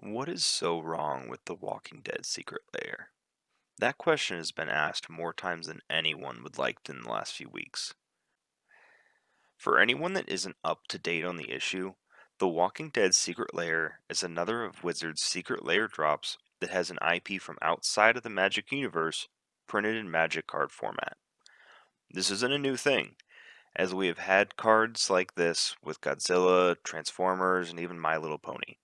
What is so wrong with The Walking Dead secret lair? That question has been asked more times than anyone would like in the last few weeks. For anyone that isn't up to date on the issue, The Walking Dead secret lair is another of Wizard's secret lair drops that has an IP from outside of the Magic universe printed in Magic card format. This isn't a new thing, as we have had cards like this with Godzilla, Transformers, and even My Little Pony.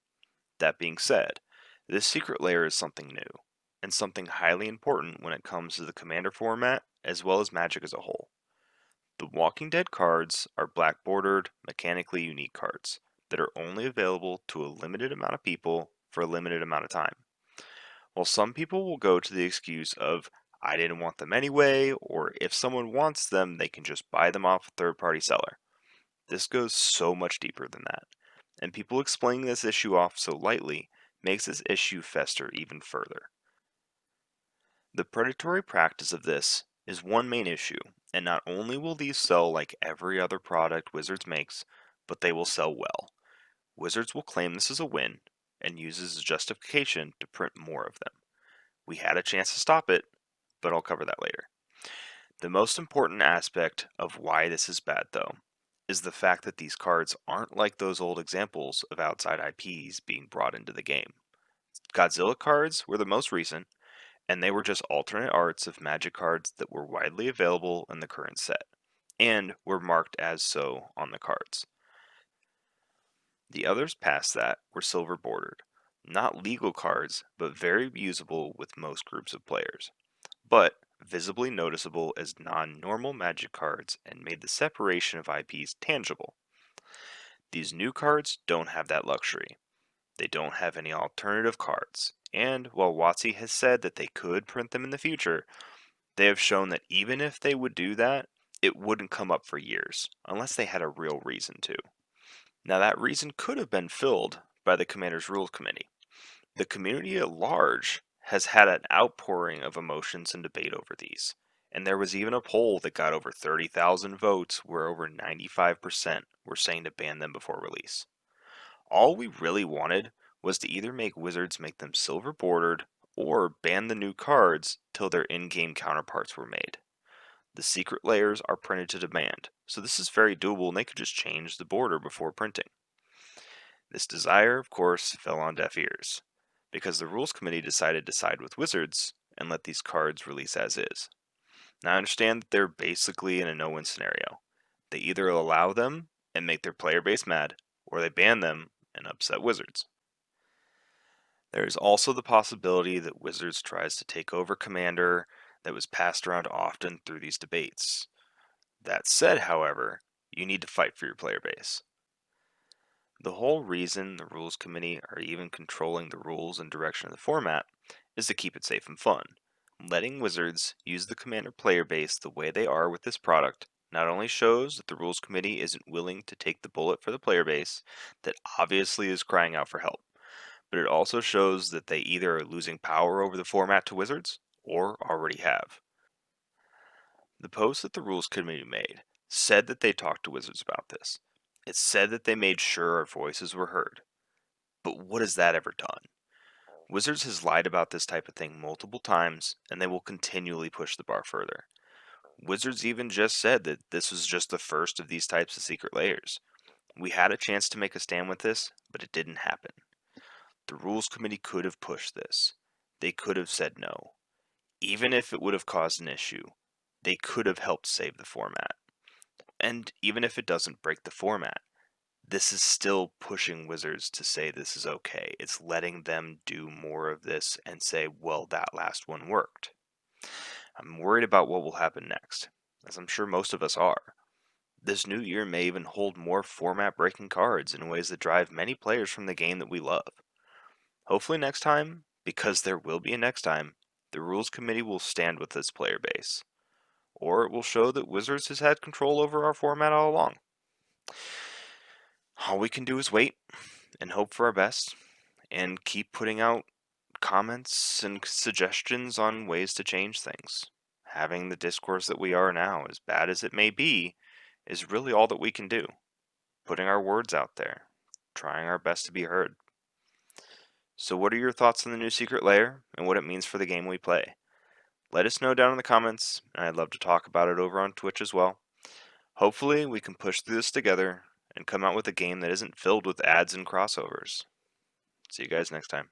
That being said, this secret layer is something new, and something highly important when it comes to the Commander format as well as Magic as a whole. The Walking Dead cards are black bordered, mechanically unique cards that are only available to a limited amount of people for a limited amount of time. While some people will go to the excuse of, I didn't want them anyway, or if someone wants them, they can just buy them off a third party seller. This goes so much deeper than that, and people explaining this issue off so lightly makes this issue fester even further. The predatory practice of this is one main issue, and not only will these sell like every other product Wizards makes, but they will sell well. Wizards will claim this is a win and use this as justification to print more of them. We had a chance to stop it, but I'll cover that later. The most important aspect of why this is bad, though, is the fact that these cards aren't like those old examples of outside IPs being brought into the game. Godzilla cards were the most recent, and they were just alternate arts of Magic cards that were widely available in the current set, and were marked as so on the cards. The others past that were silver bordered, not legal cards, but very usable with most groups of players, but visibly noticeable as non-normal Magic cards and made the separation of IPs tangible. These new cards don't have that luxury. They don't have any alternative cards, and while WotC has said that they could print them in the future, they have shown that even if they would do that, it wouldn't come up for years, unless they had a real reason to. Now that reason could have been filled by the Commander's Rules Committee. The community at large has had an outpouring of emotions and debate over these, and there was even a poll that got over 30,000 votes where over 95% were saying to ban them before release. All we really wanted was to either make Wizards make them silver bordered or ban the new cards till their in-game counterparts were made. The secret layers are printed to demand, so this is very doable and they could just change the border before printing. This desire, of course, fell on deaf ears, because the Rules Committee decided to side with Wizards and let these cards release as is. Now I understand that they're basically in a no-win scenario. They either allow them and make their player base mad, or they ban them and upset Wizards. There is also the possibility that Wizards tries to take over Commander that was passed around often through these debates. That said, however, you need to fight for your player base. The whole reason the Rules Committee are even controlling the rules and direction of the format is to keep it safe and fun. Letting Wizards use the Commander player base the way they are with this product not only shows that the Rules Committee isn't willing to take the bullet for the player base that obviously is crying out for help, but it also shows that they either are losing power over the format to Wizards or already have. The post that the Rules Committee made said that they talked to Wizards about this. It said that they made sure our voices were heard. But what has that ever done? Wizards has lied about this type of thing multiple times, and they will continually push the bar further. Wizards even just said that this was just the first of these types of secret layers. We had a chance to make a stand with this, but it didn't happen. The Rules Committee could have pushed this. They could have said no. Even if it would have caused an issue, they could have helped save the format. And even if it doesn't break the format, this is still pushing Wizards to say this is okay. It's letting them do more of this and say, well, that last one worked. I'm worried about what will happen next, as I'm sure most of us are. This new year may even hold more format breaking cards in ways that drive many players from the game that we love. Hopefully, next time, because there will be a next time, the Rules Committee will stand with its player base. Or it will show that Wizards has had control over our format all along. All we can do is wait and hope for our best and keep putting out comments and suggestions on ways to change things. Having the discourse that we are now, as bad as it may be, is really all that we can do. Putting our words out there, trying our best to be heard. So what are your thoughts on the new Secret Lair and what it means for the game we play? Let us know down in the comments, and I'd love to talk about it over on Twitch as well. Hopefully, we can push through this together and come out with a game that isn't filled with ads and crossovers. See you guys next time.